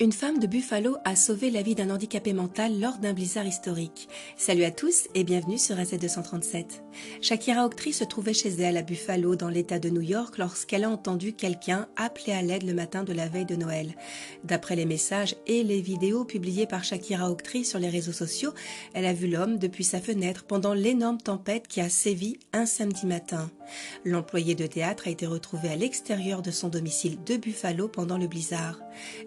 Une femme de Buffalo a sauvé la vie d'un handicapé mental lors d'un blizzard historique. Salut à tous et bienvenue sur AZ237. Shakira Octree se trouvait chez elle à Buffalo dans l'état de New York lorsqu'elle a entendu quelqu'un appeler à l'aide le matin de la veille de Noël. D'après les messages et les vidéos publiées par Shakira Octree sur les réseaux sociaux, elle a vu l'homme depuis sa fenêtre pendant l'énorme tempête qui a sévi un samedi matin. L'employé de théâtre a été retrouvé à l'extérieur de son domicile de Buffalo pendant le blizzard.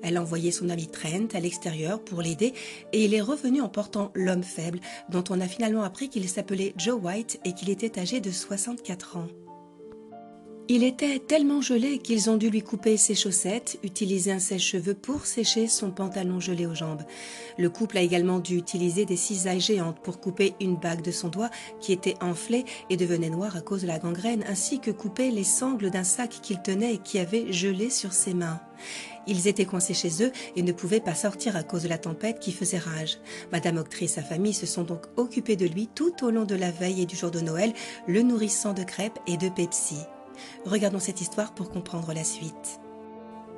Elle a envoyé son ami Trent à l'extérieur pour l'aider et il est revenu en portant l'homme faible dont on a finalement appris qu'il s'appelait Joe White et qu'il était âgé de 64 ans. Il était tellement gelé qu'ils ont dû lui couper ses chaussettes, utiliser un sèche-cheveux pour sécher son pantalon gelé aux jambes. Le couple a également dû utiliser des cisailles géantes pour couper une bague de son doigt qui était enflée et devenait noire à cause de la gangrène, ainsi que couper les sangles d'un sac qu'il tenait et qui avait gelé sur ses mains. Ils étaient coincés chez eux et ne pouvaient pas sortir à cause de la tempête qui faisait rage. Madame Octree et sa famille se sont donc occupés de lui tout au long de la veille et du jour de Noël, le nourrissant de crêpes et de Pepsi. Regardons cette histoire pour comprendre la suite.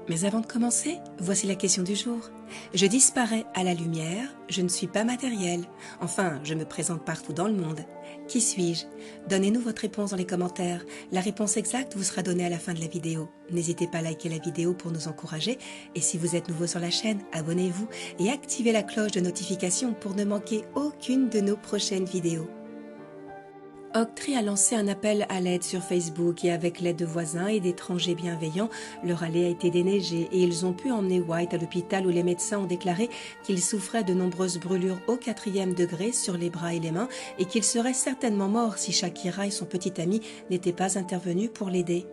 Mais avant de commencer, voici la question du jour. Je disparais à la lumière, je ne suis pas matériel. Enfin, je me présente partout dans le monde. Qui suis-je? Donnez-nous votre réponse dans les commentaires. La réponse exacte vous sera donnée à la fin de la vidéo. N'hésitez pas à liker la vidéo pour nous encourager. Et si vous êtes nouveau sur la chaîne, abonnez-vous et activez la cloche de notification pour ne manquer aucune de nos prochaines vidéos. Octree a lancé un appel à l'aide sur Facebook et avec l'aide de voisins et d'étrangers bienveillants, leur allée a été déneigée et ils ont pu emmener White à l'hôpital où les médecins ont déclaré qu'il souffrait de nombreuses brûlures au 4e degré sur les bras et les mains et qu'il serait certainement mort si Shakira et son petit ami n'étaient pas intervenus pour l'aider.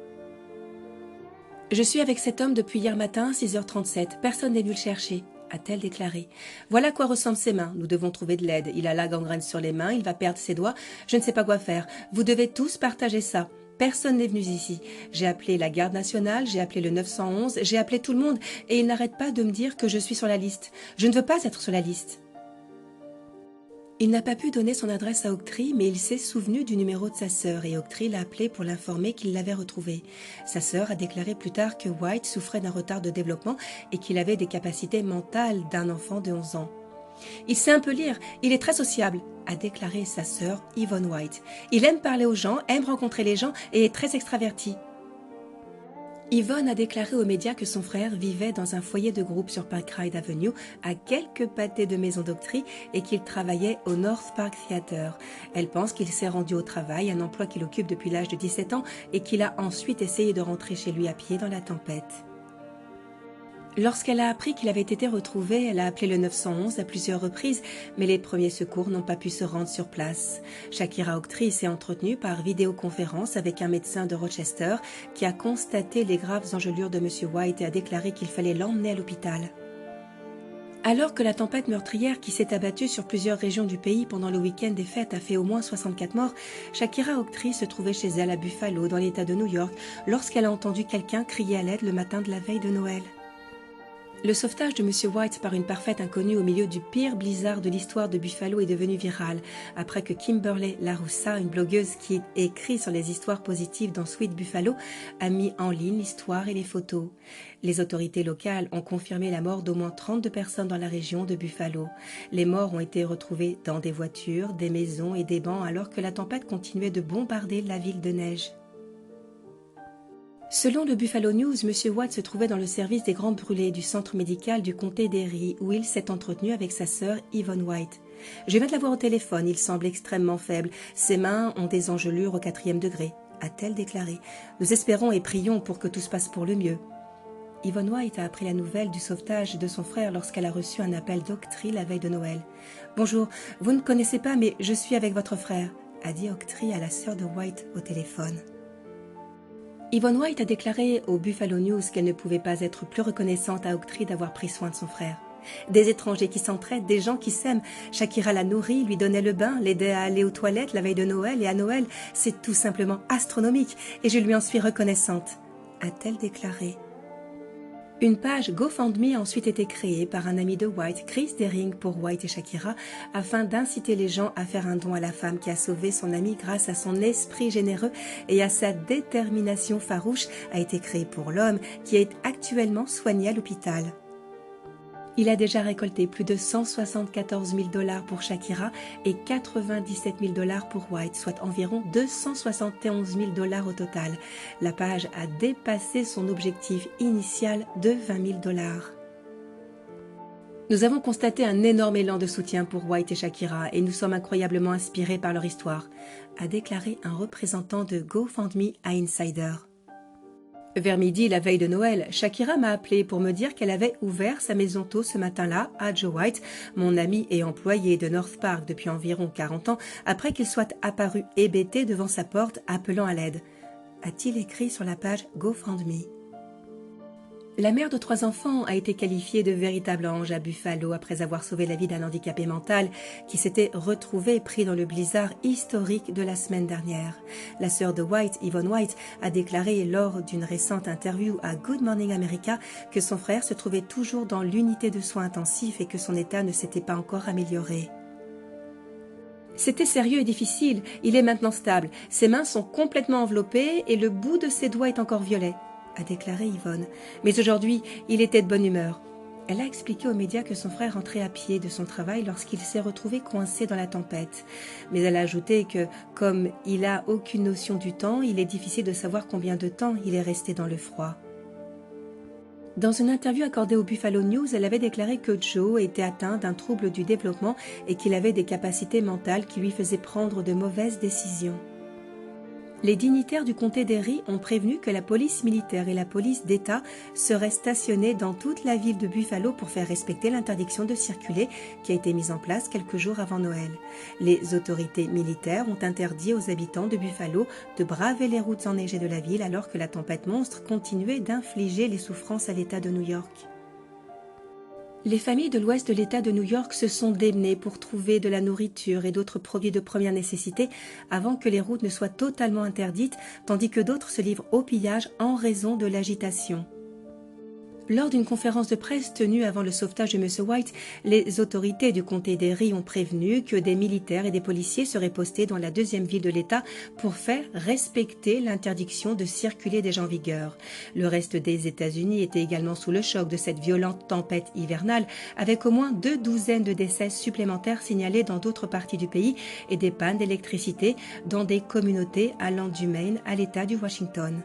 Je suis avec cet homme depuis hier matin, 6h37. Personne n'est venu le chercher, a-t-elle déclaré. Voilà à quoi ressemblent ses mains. Nous devons trouver de l'aide. Il a la gangrène sur les mains, il va perdre ses doigts. Je ne sais pas quoi faire. Vous devez tous partager ça. Personne n'est venu ici. J'ai appelé la garde nationale, j'ai appelé le 911, j'ai appelé tout le monde et il n'arrête pas de me dire que je suis sur la liste. Je ne veux pas être sur la liste. Il n'a pas pu donner son adresse à Octree, mais il s'est souvenu du numéro de sa sœur et Octree l'a appelé pour l'informer qu'il l'avait retrouvé. Sa sœur a déclaré plus tard que White souffrait d'un retard de développement et qu'il avait des capacités mentales d'un enfant de 11 ans. Il sait un peu lire, il est très sociable, a déclaré sa sœur Yvonne White. Il aime parler aux gens, aime rencontrer les gens et est très extraverti. Yvonne a déclaré aux médias que son frère vivait dans un foyer de groupe sur Parkride Avenue, à quelques pâtés de maison d'Octree, et qu'il travaillait au North Park Theatre. Elle pense qu'il s'est rendu au travail, un emploi qu'il occupe depuis l'âge de 17 ans, et qu'il a ensuite essayé de rentrer chez lui à pied dans la tempête. Lorsqu'elle a appris qu'il avait été retrouvé, elle a appelé le 911 à plusieurs reprises, mais les premiers secours n'ont pas pu se rendre sur place. Shakira Octree s'est entretenue par vidéoconférence avec un médecin de Rochester qui a constaté les graves engelures de M. White et a déclaré qu'il fallait l'emmener à l'hôpital. Alors que la tempête meurtrière qui s'est abattue sur plusieurs régions du pays pendant le week-end des fêtes a fait au moins 64 morts, Shakira Octree se trouvait chez elle à Buffalo, dans l'état de New York, lorsqu'elle a entendu quelqu'un crier à l'aide le matin de la veille de Noël. Le sauvetage de M. White par une parfaite inconnue au milieu du pire blizzard de l'histoire de Buffalo est devenu viral, après que Kimberly Laroussa, une blogueuse qui écrit sur les histoires positives dans Sweet Buffalo, a mis en ligne l'histoire et les photos. Les autorités locales ont confirmé la mort d'au moins 32 personnes dans la région de Buffalo. Les morts ont été retrouvés dans des voitures, des maisons et des bancs alors que la tempête continuait de bombarder la ville de neige. Selon le Buffalo News, M. White se trouvait dans le service des grands brûlés du centre médical du comté d'Erie où il s'est entretenu avec sa sœur Yvonne White. Je viens de la voir au téléphone, il semble extrêmement faible. Ses mains ont des engelures au 4e degré, a-t-elle déclaré. Nous espérons et prions pour que tout se passe pour le mieux. Yvonne White a appris la nouvelle du sauvetage de son frère lorsqu'elle a reçu un appel d'Octree la veille de Noël. « Bonjour, vous ne connaissez pas mais je suis avec votre frère », a dit Octree à la sœur de White au téléphone. Yvonne White a déclaré au Buffalo News qu'elle ne pouvait pas être plus reconnaissante à Octree d'avoir pris soin de son frère. Des étrangers qui s'entraident, des gens qui s'aiment. Shakira la nourrit, lui donnait le bain, l'aidait à aller aux toilettes la veille de Noël et à Noël. C'est tout simplement astronomique et je lui en suis reconnaissante, a-t-elle déclaré. Une page GoFundMe a ensuite été créée par un ami de White, Chris Dering, pour White et Shakira, afin d'inciter les gens à faire un don à la femme qui a sauvé son ami grâce à son esprit généreux et à sa détermination farouche, a été créée pour l'homme qui est actuellement soigné à l'hôpital. Il a déjà récolté plus de 174 000 $ pour Shakira et 97 000 $ pour White, soit environ 271 000 $ au total. La page a dépassé son objectif initial de 20 000 $. Nous avons constaté un énorme élan de soutien pour White et Shakira et nous sommes incroyablement inspirés par leur histoire, a déclaré un représentant de GoFundMe à Insider. Vers midi, la veille de Noël, Shakira m'a appelé pour me dire qu'elle avait ouvert sa maison tôt ce matin-là à Joe White, mon ami et employé de North Park depuis environ 40 ans, après qu'il soit apparu hébété devant sa porte appelant à l'aide, a-t-il écrit sur la page GoFundMe. La mère de 3 enfants a été qualifiée de véritable ange à Buffalo après avoir sauvé la vie d'un handicapé mental qui s'était retrouvé pris dans le blizzard historique de la semaine dernière. La sœur de White, Yvonne White, a déclaré lors d'une récente interview à Good Morning America que son frère se trouvait toujours dans l'unité de soins intensifs et que son état ne s'était pas encore amélioré. C'était sérieux et difficile, il est maintenant stable, ses mains sont complètement enveloppées et le bout de ses doigts est encore violet, a déclaré Yvonne. Mais aujourd'hui, il était de bonne humeur. Elle a expliqué aux médias que son frère rentrait à pied de son travail lorsqu'il s'est retrouvé coincé dans la tempête. Mais elle a ajouté que, comme il n'a aucune notion du temps, il est difficile de savoir combien de temps il est resté dans le froid. Dans une interview accordée au Buffalo News, elle avait déclaré que Joe était atteint d'un trouble du développement et qu'il avait des capacités mentales qui lui faisaient prendre de mauvaises décisions. Les dignitaires du comté d'Erie ont prévenu que la police militaire et la police d'État seraient stationnés dans toute la ville de Buffalo pour faire respecter l'interdiction de circuler qui a été mise en place quelques jours avant Noël. Les autorités militaires ont interdit aux habitants de Buffalo de braver les routes enneigées de la ville alors que la tempête monstre continuait d'infliger les souffrances à l'État de New York. Les familles de l'ouest de l'État de New York se sont démenées pour trouver de la nourriture et d'autres produits de première nécessité avant que les routes ne soient totalement interdites, tandis que d'autres se livrent au pillage en raison de l'agitation. Lors d'une conférence de presse tenue avant le sauvetage de M. White, les autorités du comté d'Erie ont prévenu que des militaires et des policiers seraient postés dans la deuxième ville de l'État pour faire respecter l'interdiction de circuler déjà en vigueur. Le reste des États-Unis était également sous le choc de cette violente tempête hivernale, avec au moins 2 douzaines de décès supplémentaires signalés dans d'autres parties du pays et des pannes d'électricité dans des communautés allant du Maine à l'État du Washington.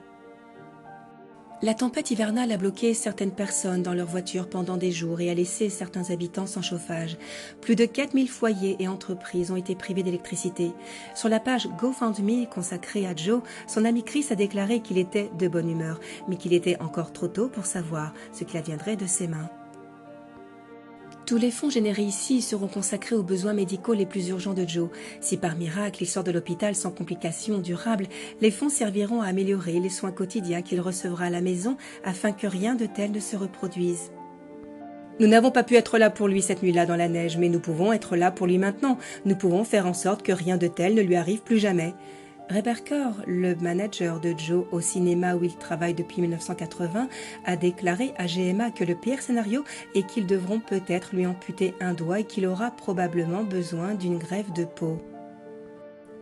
La tempête hivernale a bloqué certaines personnes dans leurs voitures pendant des jours et a laissé certains habitants sans chauffage. Plus de 4000 foyers et entreprises ont été privés d'électricité. Sur la page GoFundMe consacrée à Joe, son ami Chris a déclaré qu'il était de bonne humeur, mais qu'il était encore trop tôt pour savoir ce qu'il adviendrait de ses mains. Tous les fonds générés ici seront consacrés aux besoins médicaux les plus urgents de Joe. Si par miracle il sort de l'hôpital sans complications durables, les fonds serviront à améliorer les soins quotidiens qu'il recevra à la maison afin que rien de tel ne se reproduise. Nous n'avons pas pu être là pour lui cette nuit-là dans la neige, mais nous pouvons être là pour lui maintenant. Nous pouvons faire en sorte que rien de tel ne lui arrive plus jamais. Rebecca, le manager de Joe au cinéma où il travaille depuis 1980, a déclaré à GMA que le pire scénario est qu'ils devront peut-être lui amputer un doigt et qu'il aura probablement besoin d'une greffe de peau.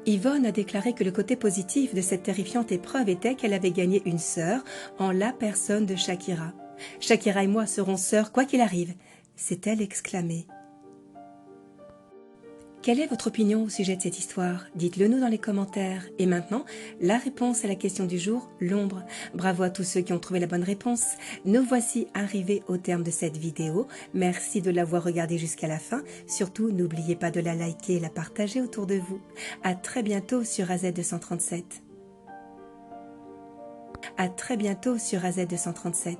Yvonne a déclaré que le côté positif de cette terrifiante épreuve était qu'elle avait gagné une sœur en la personne de Shakira. « Shakira et moi serons sœurs quoi qu'il arrive », s'est-elle exclamée. Quelle est votre opinion au sujet de cette histoire? Dites-le nous dans les commentaires. Et maintenant, la réponse à la question du jour, l'ombre. Bravo à tous ceux qui ont trouvé la bonne réponse. Nous voici arrivés au terme de cette vidéo. Merci de l'avoir regardée jusqu'à la fin. Surtout, n'oubliez pas de la liker et la partager autour de vous. À très bientôt sur AZ237. À très bientôt sur AZ237.